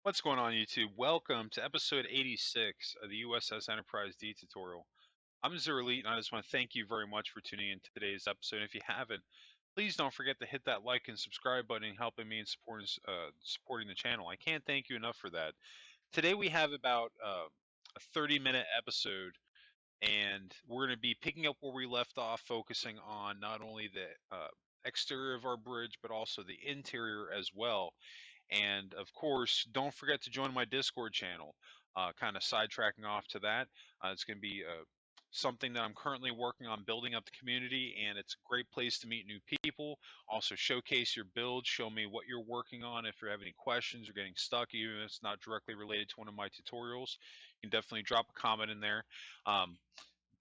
What's going on, YouTube? Welcome to episode 86 of the U.S.S. Enterprise D tutorial. I'm Zero Elite, and I just want to thank you very much for tuning in to today's episode. If you haven't, please don't forget to hit that like and subscribe button, helping me in supporting the channel. I can't thank you enough for that. Today we have about a 30-minute episode, and we're going to be picking up where we left off, focusing on not only the exterior of our bridge, but also the interior as well. And of course, don't forget to join my Discord channel. Kind of sidetracking off to that, it's going to be something that I'm currently working on building up the community, and it's a great place to meet new people. Also, showcase your build, show me what you're working on. If you have any questions or getting stuck, even if it's not directly related to one of my tutorials, you can definitely drop a comment in there.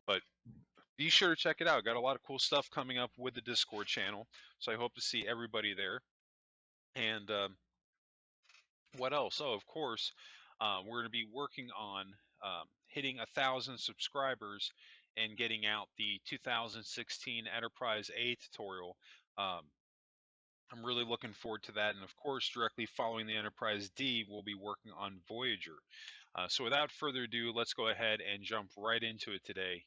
But be sure to check it out. Got a lot of cool stuff coming up with the Discord channel, so I hope to see everybody there. And what else? Oh, of course, we're going to be working on hitting 1,000 subscribers and getting out the 2016 Enterprise A tutorial. Um, I'm really looking forward to that. And of course, directly following the Enterprise D, we'll be working on Voyager. So without further ado, let's go ahead and jump right into it today.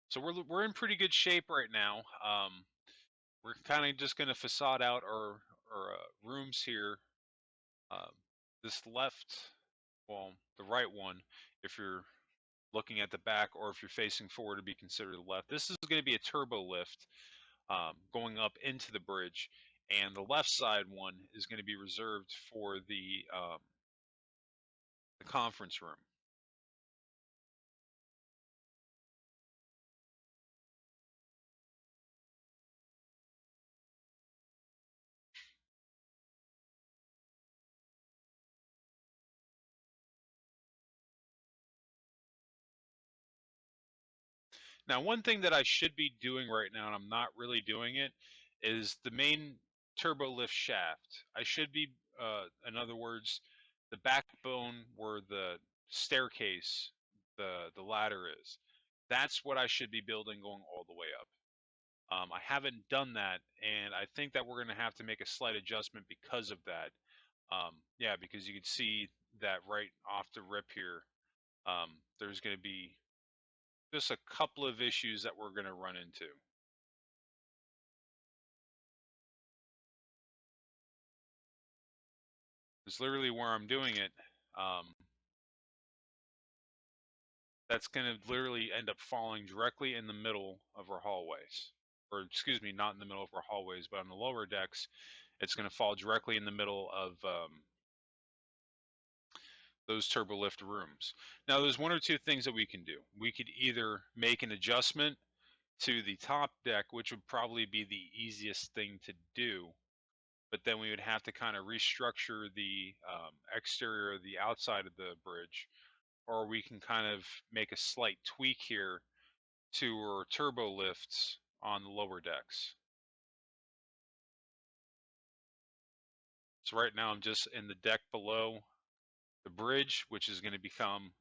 So we're in pretty good shape right now. We're kind of just going to facade out our rooms here. Um, this left, well, the right one, if you're looking at the back, or if you're facing forward, to be considered the left. This is going to be a turbo lift going up into the bridge, and the left side one is going to be reserved for the conference room. Now, one thing that I should be doing right now, and I'm not really doing it, is the main turbo lift shaft. I should be, in other words, the backbone where the staircase, the ladder is. That's what I should be building going all the way up. I haven't done that, and I think that we're going to have to make a slight adjustment because of that. Yeah, because you can see that right off the rip here, there's going to be just a couple of issues that we're going to run into. It's literally where I'm doing it. That's going to literally end up falling directly in the middle of our hallways. Or, excuse me, not in the middle of our hallways, but on the lower decks, it's going to fall directly in the middle of those turbo lift rooms. Now, there's one or two things that we can do. We could either make an adjustment to the top deck, which would probably be the easiest thing to do, but then we would have to kind of restructure the exterior, the outside of the bridge, or we can kind of make a slight tweak here to our turbo lifts on the lower decks. So right now I'm just in the deck below the bridge, which is going to become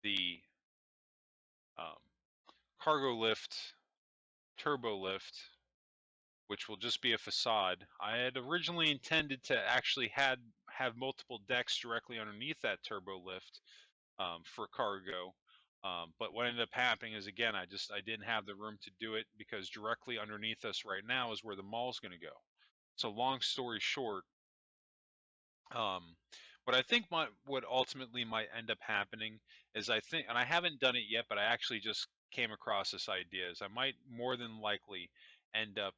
the um, cargo lift, turbo lift, which will just be a facade. I had originally intended to actually have multiple decks directly underneath that turbo lift for cargo. But what ended up happening is, again, I didn't have the room to do it, because directly underneath us right now is where the mall's going to go. So long story short, what I think what ultimately might end up happening is, I think, and I haven't done it yet, but I actually just came across this idea, is I might more than likely end up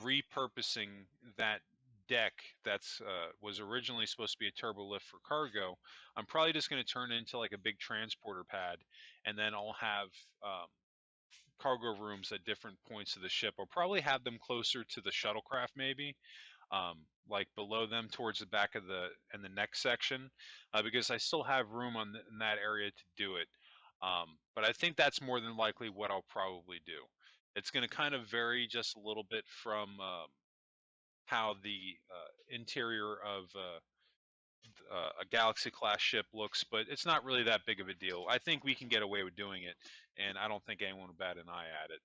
repurposing that deck that's was originally supposed to be a turbo lift for cargo. I'm probably just going to turn it into like a big transporter pad, and then I'll have cargo rooms at different points of the ship. I'll probably have them closer to the shuttlecraft, maybe, like below them towards the back of the next section, because I still have room in that area to do it. But I think that's more than likely what I'll probably do. It's going to kind of vary just a little bit from how the interior of a Galaxy class ship looks, but it's not really that big of a deal. I think we can get away with doing it, and I don't think anyone will bat an eye at it.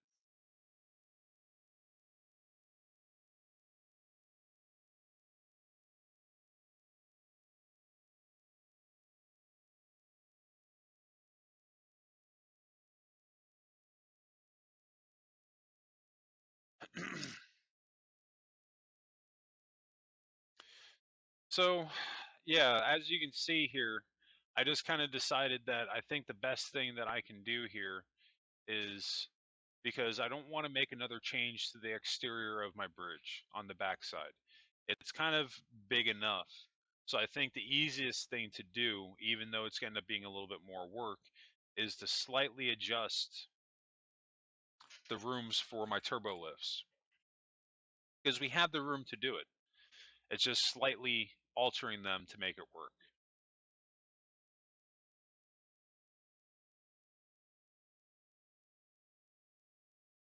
So, yeah, as you can see here, I just kind of decided that I think the best thing that I can do here is because I don't want to make another change to the exterior of my bridge on the backside. It's kind of big enough. So I think the easiest thing to do, even though it's going to end up being a little bit more work, is to slightly adjust the rooms for my turbo lifts because we have the room to do it. It's just slightly altering them to make it work.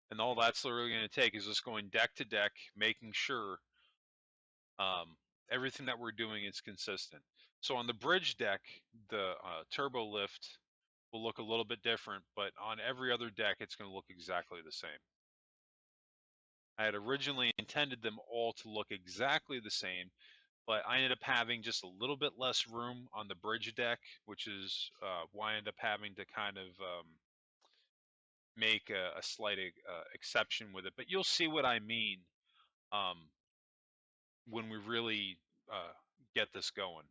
And all that's literally going to take is just going deck to deck, making sure um, everything that we're doing is consistent. So on the bridge deck, the turbo lift will look a little bit different, but on every other deck, it's going to look exactly the same. I had originally intended them all to look exactly the same, but I ended up having just a little bit less room on the bridge deck, which is why I ended up having to kind of make a slight exception with it. But you'll see what I mean um, when we really uh, get this going.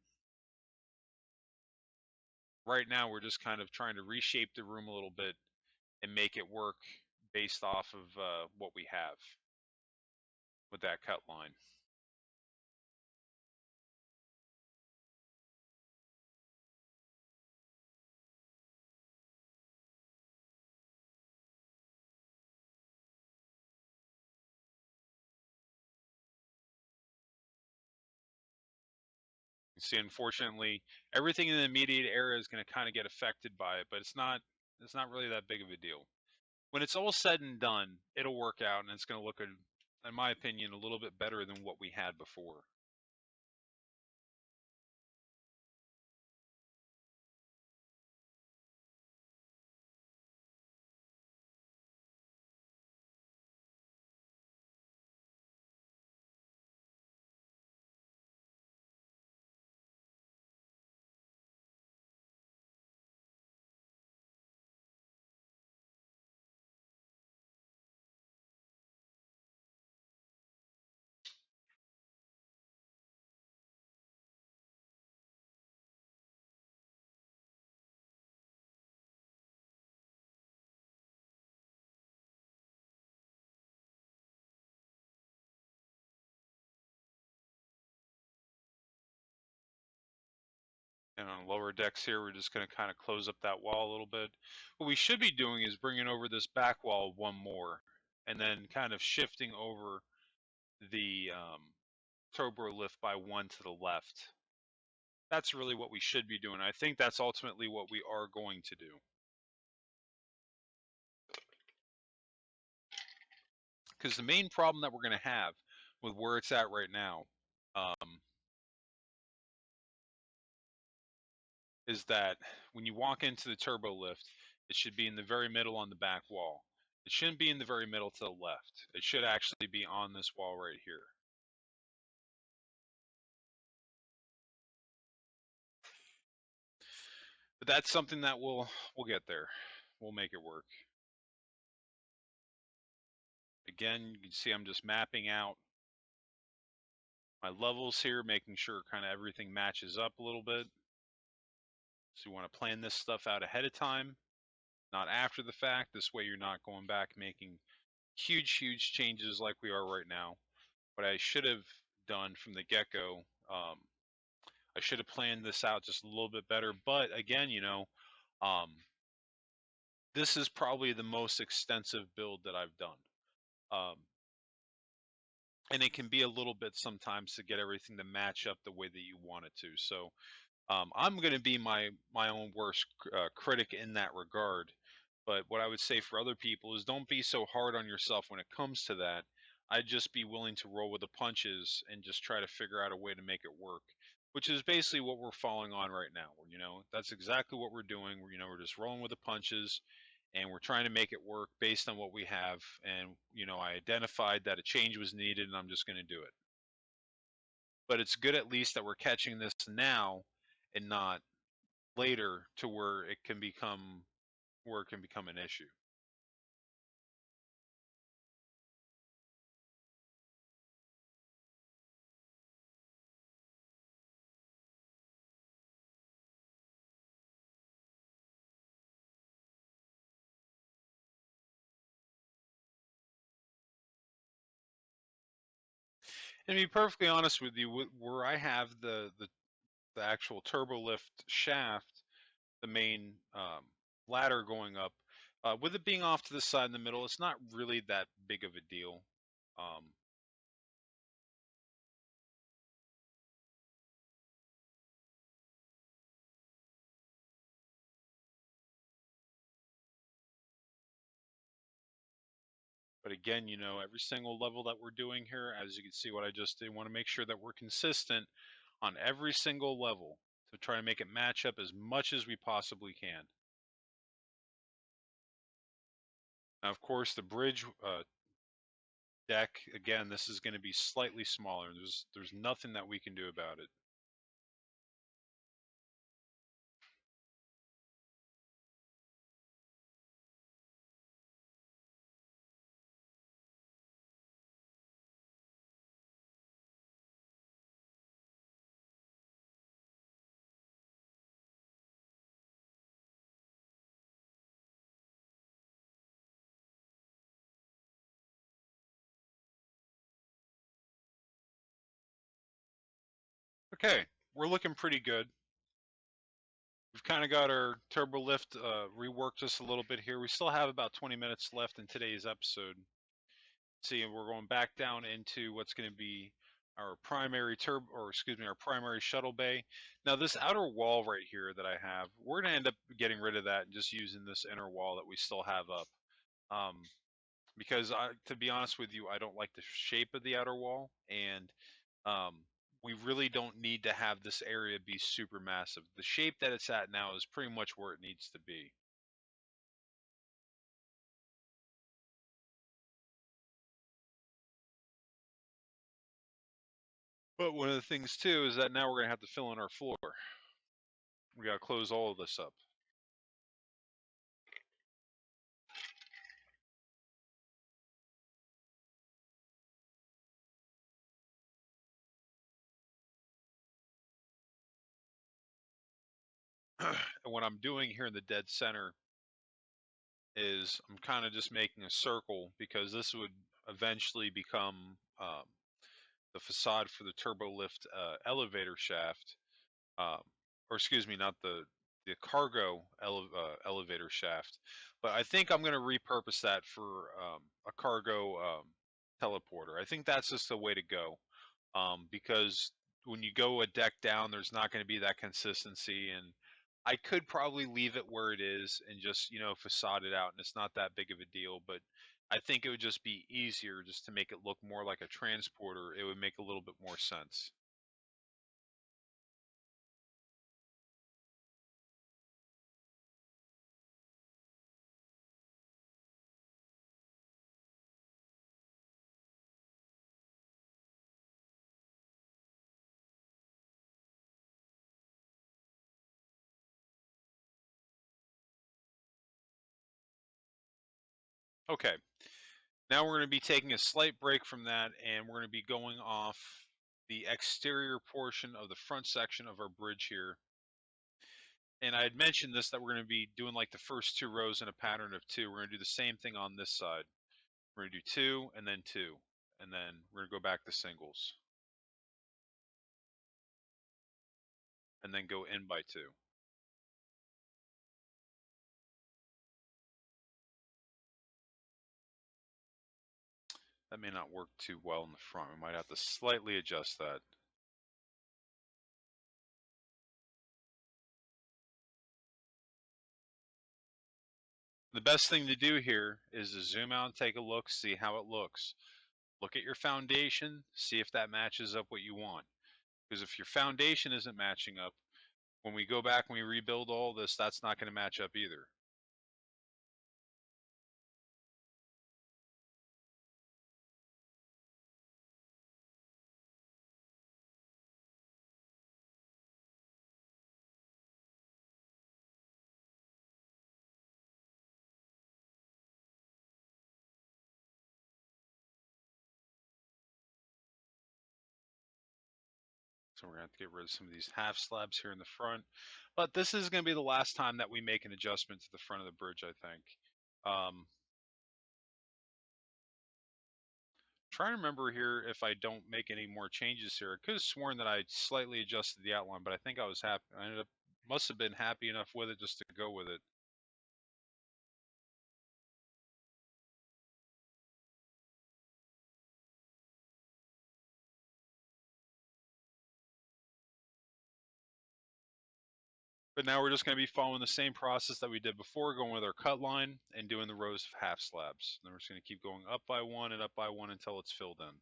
Right now, we're just kind of trying to reshape the room a little bit and make it work based off of what we have with that cut line. You see, unfortunately, everything in the immediate area is going to kind of get affected by it, but it's not really that big of a deal. When it's all said and done, it'll work out, and it's going to look, in my opinion, a little bit better than what we had before. And on lower decks here, we're just going to kind of close up that wall a little bit. What we should be doing is bringing over this back wall one more, and then kind of shifting over the turbo lift by one to the left. That's really what we should be doing. I think that's ultimately what we are going to do. Because the main problem that we're going to have with where it's at right now is that when you walk into the turbo lift, it should be in the very middle on the back wall. It shouldn't be in the very middle to the left. It should actually be on this wall right here. But that's something that we'll get there. We'll make it work. Again, you can see I'm just mapping out my levels here, making sure kind of everything matches up a little bit. So you want to plan this stuff out ahead of time, not after the fact. This way you're not going back making huge changes like we are right now. What I should have done from the get-go, I should have planned this out just a little bit better. But again, um, this is probably the most extensive build that I've done. Um, and it can be a little bit sometimes to get everything to match up the way that you want it to. So I'm going to be my own worst critic in that regard. But what I would say for other people is don't be so hard on yourself when it comes to that. I'd just be willing to roll with the punches and just try to figure out a way to make it work, which is basically what we're falling on right now. That's exactly what we're doing. We're just rolling with the punches and we're trying to make it work based on what we have. And, I identified that a change was needed and I'm just going to do it. But it's good at least that we're catching this now and not later to where it can become an issue. And to be perfectly honest with you, where I have the actual turbo lift shaft, the main ladder going up, with it being off to the side in the middle, it's not really that big of a deal. Um, but again, every single level that we're doing here, as you can see what I just did, want to make sure that we're consistent on every single level to try to make it match up as much as we possibly can. Now, of course, the bridge deck, again, this is going to be slightly smaller. There's nothing that we can do about it. Okay, we're looking pretty good. We've kind of got our turbo lift reworked just a little bit here. We still have about 20 minutes left in today's episode. See, we're going back down into what's going to be our primary our primary shuttle bay. Now, this outer wall right here that I have, we're going to end up getting rid of that and just using this inner wall that we still have up. Um, because to be honest with you, I don't like the shape of the outer wall, and um, we really don't need to have this area be super massive. The shape that it's at now is pretty much where it needs to be. But one of the things too is that now we're going to have to fill in our floor. We got to close all of this up. And what I'm doing here in the dead center is I'm kind of just making a circle because this would eventually become the facade for the turbo lift elevator shaft, um, or excuse me, not the cargo elevator shaft. But I think I'm going to repurpose that for a cargo teleporter. I think that's just the way to go, because when you go a deck down, there's not going to be that consistency, and I could probably leave it where it is and just facade it out, and it's not that big of a deal. But I think it would just be easier just to make it look more like a transporter. It would make a little bit more sense. Okay, now we're going to be taking a slight break from that, and we're going to be going off the exterior portion of the front section of our bridge here. And I had mentioned this, that we're going to be doing like the first two rows in a pattern of two. We're going to do the same thing on this side. We're going to do two and then two, and then we're going to go back to singles, and then go in by two. That may not work too well in the front. We might have to slightly adjust that. The best thing to do here is to zoom out and take a look, see how it looks. Look at your foundation, see if that matches up what you want. Because if your foundation isn't matching up, when we go back and we rebuild all this, that's not going to match up either. So we're going to have to get rid of some of these half slabs here in the front. But this is going to be the last time that we make an adjustment to the front of the bridge, I think. trying to remember here if I don't make any more changes here. I could have sworn that I slightly adjusted the outline, but I think I was happy. I ended up must have been happy enough with it just to go with it. But now we're just going to be following the same process that we did before, going with our cut line and doing the rows of half slabs. Then we're just going to keep going up by one and up by one until it's filled in.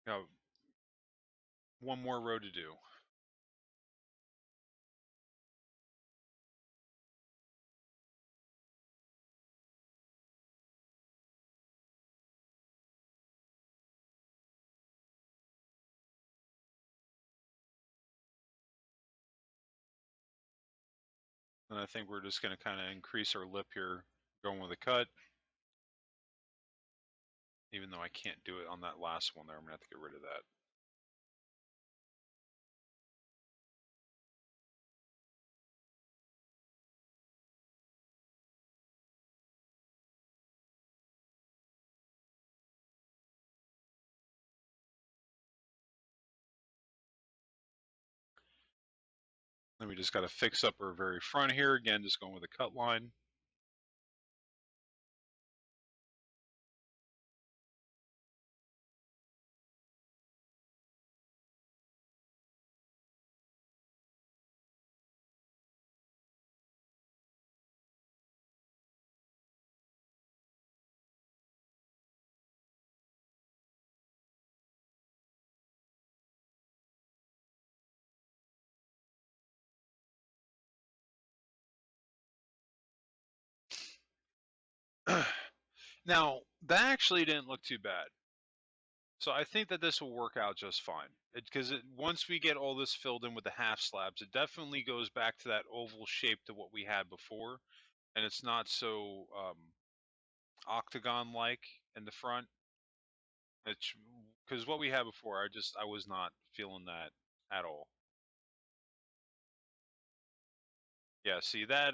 Now, one more row to do. And I think we're just going to kind of increase our lip here, going with a cut. Even though I can't do it on that last one there, I'm going to have to get rid of that. Then we just got to fix up our very front here. Again, just going with a cut line. Now, that actually didn't look too bad. So I think that this will work out just fine. Because once we get all this filled in with the half slabs, it definitely goes back to that oval shape to what we had before. And it's not so octagon-like in the front. It's because what we had before, I was not feeling that at all. Yeah, see that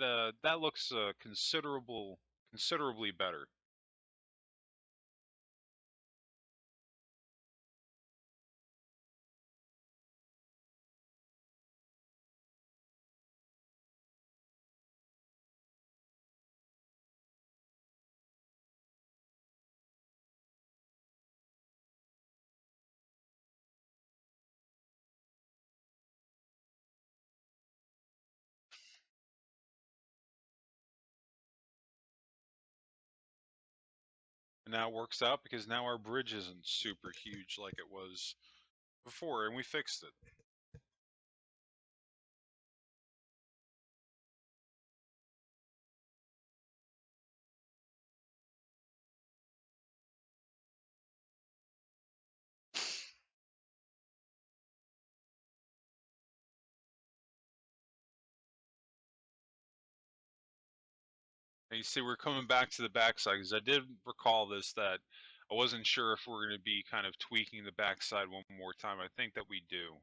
looks considerably better. And now it works out because now our bridge isn't super huge like it was before, and we fixed it. And you see, we're coming back to the backside because I did recall this that I wasn't sure if we're going to be kind of tweaking the backside one more time. I think that we do,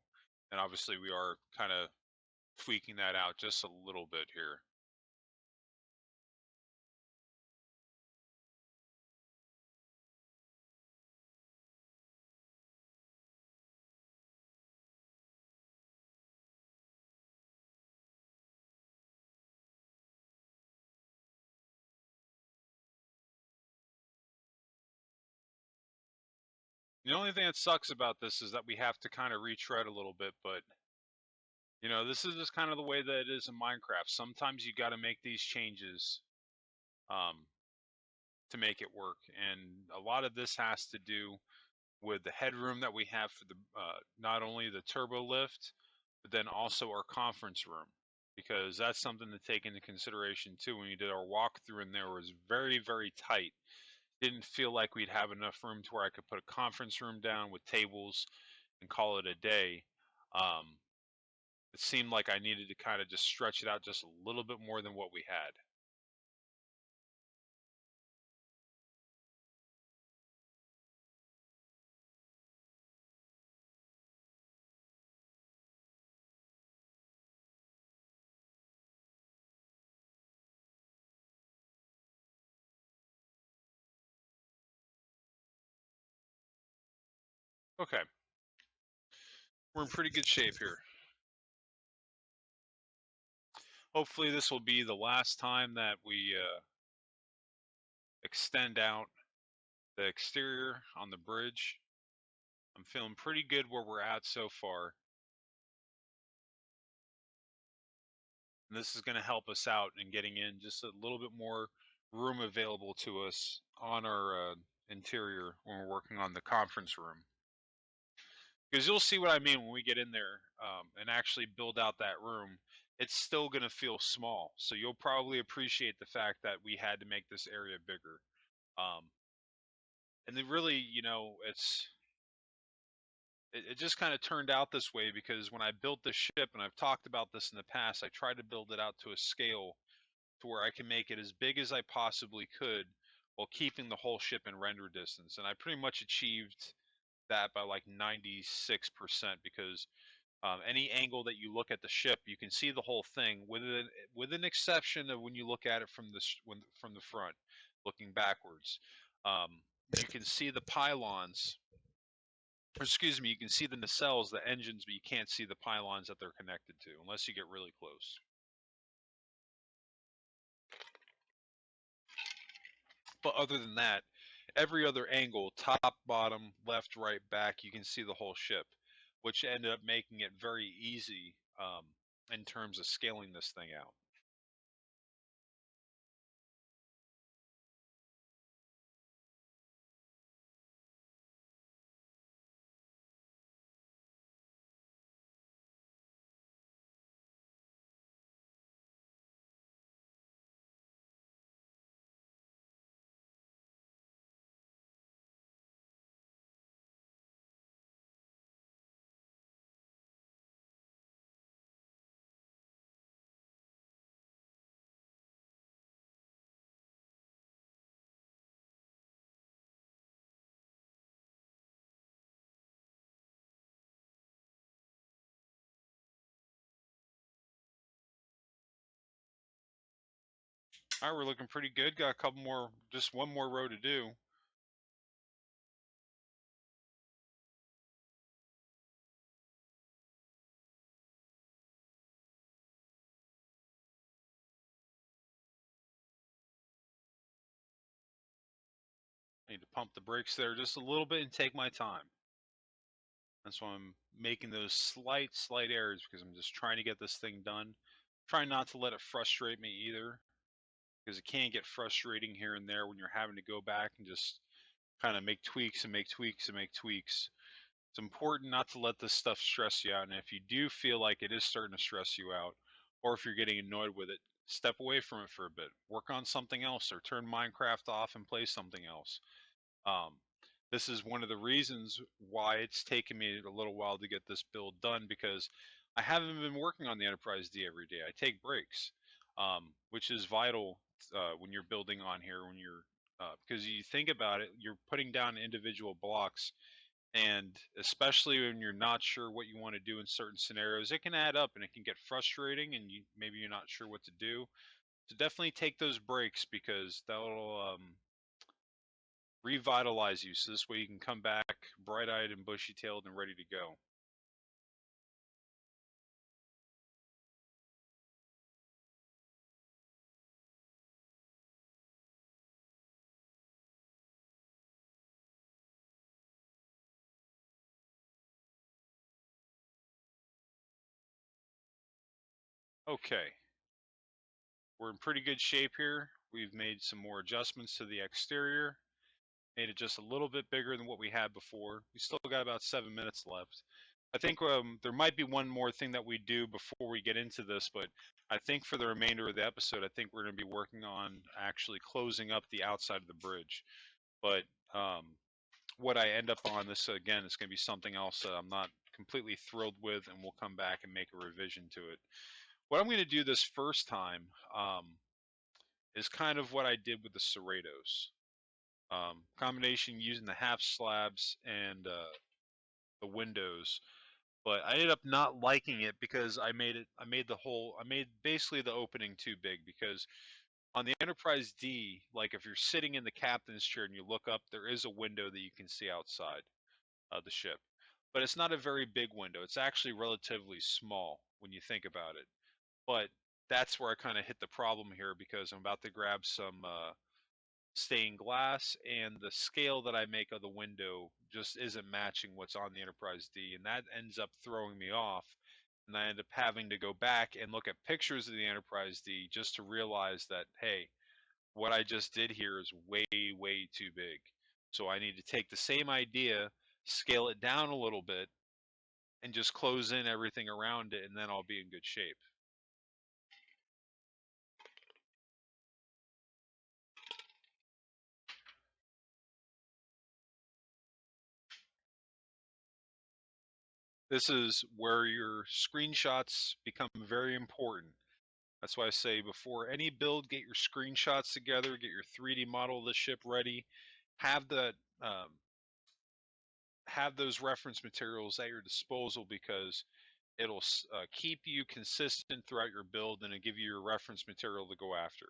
and obviously we are kind of tweaking that out just a little bit here. The only thing that sucks about this is that we have to kind of retread a little bit, but this is just kind of the way that it is in Minecraft. Sometimes you got to make these changes um, to make it work, and a lot of this has to do with the headroom that we have for the not only the turbo lift, but then also our conference room, because that's something to take into consideration too. When we did our walkthrough in there, it was very, very tight. Didn't feel like we'd have enough room to where I could put a conference room down with tables and call it a day. Um, it seemed like I needed to kind of just stretch it out just a little bit more than what we had. Okay, we're in pretty good shape here. Hopefully, this will be the last time that we extend out the exterior on the bridge. I'm feeling pretty good where we're at so far. And this is going to help us out in getting in just a little bit more room available to us on our interior when we're working on the conference room. Because you'll see what I mean when we get in there and actually build out that room. It's still going to feel small. So you'll probably appreciate the fact that we had to make this area bigger. Um, and then really, it just kind of turned out this way because when I built the ship, and I've talked about this in the past, I tried to build it out to a scale to where I can make it as big as I possibly could while keeping the whole ship in render distance. And I pretty much achieved that by like 96% because any angle that you look at the ship, you can see the whole thing with an exception of when you look at it from the front, looking backwards. Um, you can see the pylons, or excuse me, you can see the nacelles, the engines, but you can't see the pylons that they're connected to unless you get really close. But other than that, every other angle, top, bottom, left, right, back, you can see the whole ship, which ended up making it very easy in terms of scaling this thing out. All right, we're looking pretty good. Got a couple more, just one more row to do. I need to pump the brakes there just a little bit and take my time. That's why I'm making those slight errors because I'm just trying to get this thing done. Trying not to let it frustrate me either, because it can get frustrating here and there when you're having to go back and just kind of make tweaks and make tweaks and make tweaks. It's important not to let this stuff stress you out. And if you do feel like it is starting to stress you out, or if you're getting annoyed with it, step away from it for a bit. Work on something else or turn Minecraft off and play something else. Um, this is one of the reasons why it's taken me a little while to get this build done because I haven't been working on the Enterprise D every day. I take breaks, which is vital when you're building on here. When you're because you think about it, you're putting down individual blocks, and especially when you're not sure what you want to do in certain scenarios, it can add up and it can get frustrating, and maybe you're not sure what to do. So definitely take those breaks because that'll revitalize you so this way you can come back bright-eyed and bushy-tailed and ready to go. Okay, we're in pretty good shape here. We've made some more adjustments to the exterior, made it just a little bit bigger than what we had before. We still got about 7 minutes left. I think there might be one more thing that we do before we get into this, but I think for the remainder of the episode, I think we're going to be working on actually closing up the outside of the bridge. But what I end up on this again is going to be something else I'm not completely thrilled with, and we'll come back and make a revision to it. What I'm going to do this first time is kind of what I did with the serratos. Combination using the half slabs and the windows, but I ended up not liking it because I made basically the opening too big, because on the Enterprise D, like if you're sitting in the captain's chair and you look up, there is a window that you can see outside of the ship. But it's not a very big window. It's actually relatively small when you think about it. But that's where I kind of hit the problem here, because I'm about to grab some stained glass, and the scale that I make of the window just isn't matching what's on the Enterprise D, and that ends up throwing me off. And I end up having to go back and look at pictures of the Enterprise D just to realize that, hey, what I just did here is way, way too big. So I need to take the same idea, scale it down a little bit, and just close in everything around it, and then I'll be in good shape. This is where your screenshots become very important. That's why I say before any build, get your screenshots together, get your 3D model of the ship ready, have the um, have those reference materials at your disposal, because it'll keep you consistent throughout your build, and it'll give you your reference material to go after.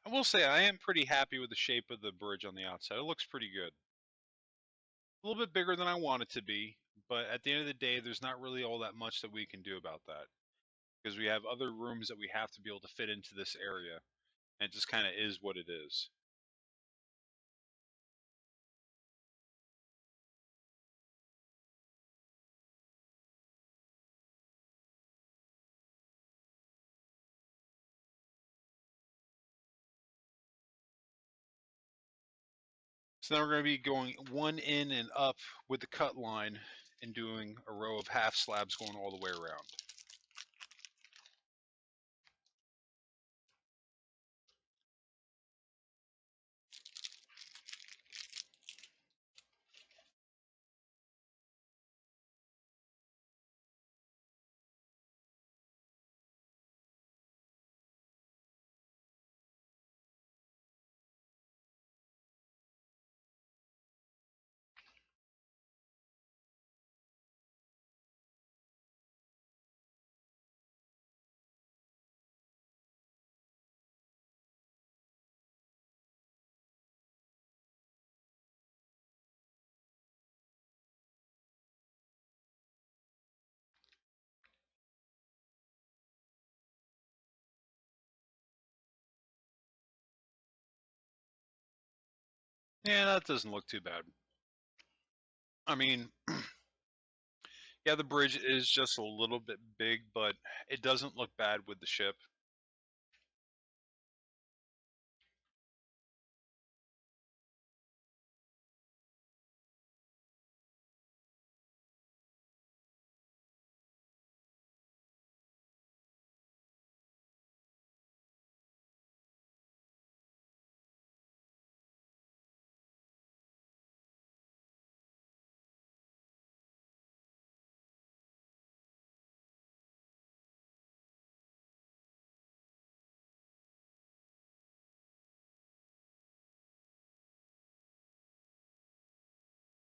I will say I am pretty happy with the shape of the bridge on the outside. It looks pretty good. A little bit bigger than I want it to be, but at the end of the day, there's not really all that much that we can do about that, because we have other rooms that we have to be able to fit into this area, and it just kind of is what it is. So now we're going to be going one in and up with the cut line and doing a row of half slabs going all the way around. Yeah, that doesn't look too bad. I mean, yeah, the bridge is just a little bit big, but it doesn't look bad with the ship.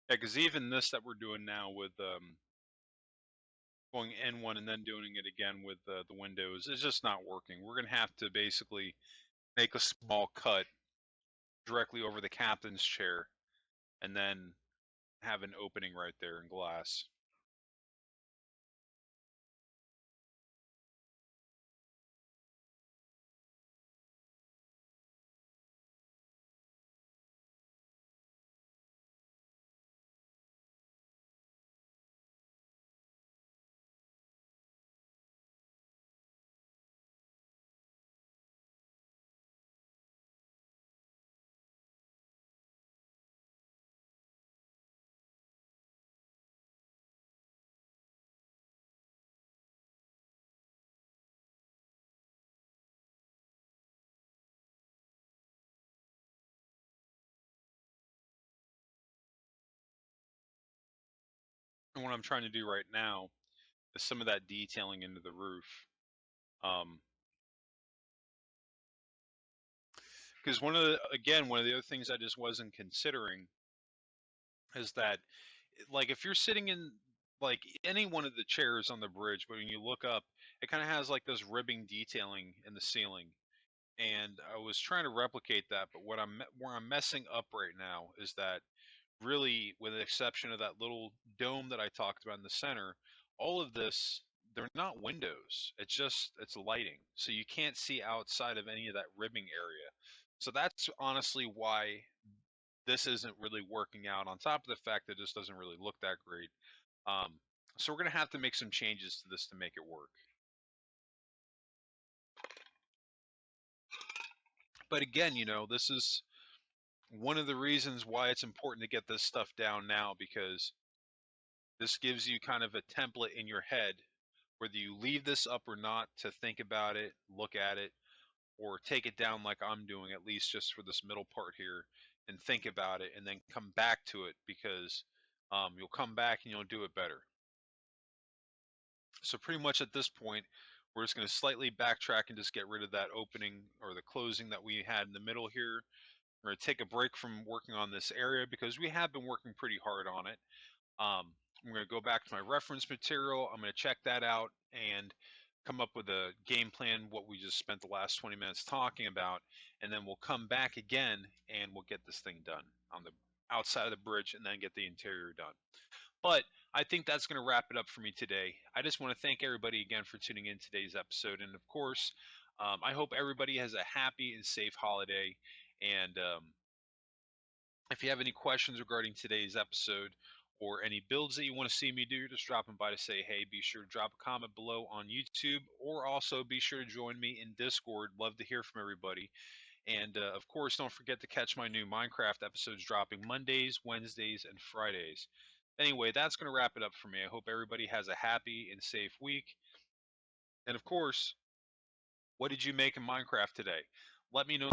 Yeah, because even this that we're doing now with going in one and then doing it again with the windows is just not working. We're going to have to basically make a small cut directly over the captain's chair, and then have an opening right there in glass. what I'm trying to do right now is some of that detailing into the roof. Because one of the other things I just wasn't considering is that, like, if you're sitting in like any one of the chairs on the bridge, but when you look up, it kind of has like this ribbing detailing in the ceiling. And I was trying to replicate that, but where I'm messing up right now is that, really, with the exception of that little dome that I talked about in the center, all of this, they're not windows. It's lighting. So you can't see outside of any of that ribbing area. So that's honestly why this isn't really working out, on top of the fact that it just doesn't really look that great. Um, so we're going to have to make some changes to this to make it work. But again, this is one of the reasons why it's important to get this stuff down now, because this gives you kind of a template in your head, whether you leave this up or not, to think about it, look at it, or take it down like I'm doing, at least just for this middle part here, and think about it and then come back to it, because you'll come back and you'll do it better. So pretty much at this point, we're just going to slightly backtrack and just get rid of that opening or the closing that we had in the middle here. We're going to take a break from working on this area because we have been working pretty hard on it. I'm going to go back to my reference material. I'm going to check that out and come up with a game plan, what we just spent the last 20 minutes talking about, and then we'll come back again and we'll get this thing done on the outside of the bridge and then get the interior done. But I think that's going to wrap it up for me today. I just want to thank everybody again for tuning in today's episode. And of course, I hope everybody has a happy and safe holiday. And if you have any questions regarding today's episode or any builds that you want to see me do, just dropping by to say hey. Be sure to drop a comment below on YouTube, or also be sure to join me in Discord. Love to hear from everybody. And of course, don't forget to catch my new Minecraft episodes dropping Mondays, Wednesdays, and Fridays. Anyway, that's going to wrap it up for me. I hope everybody has a happy and safe week. And of course, what did you make in Minecraft today? Let me know.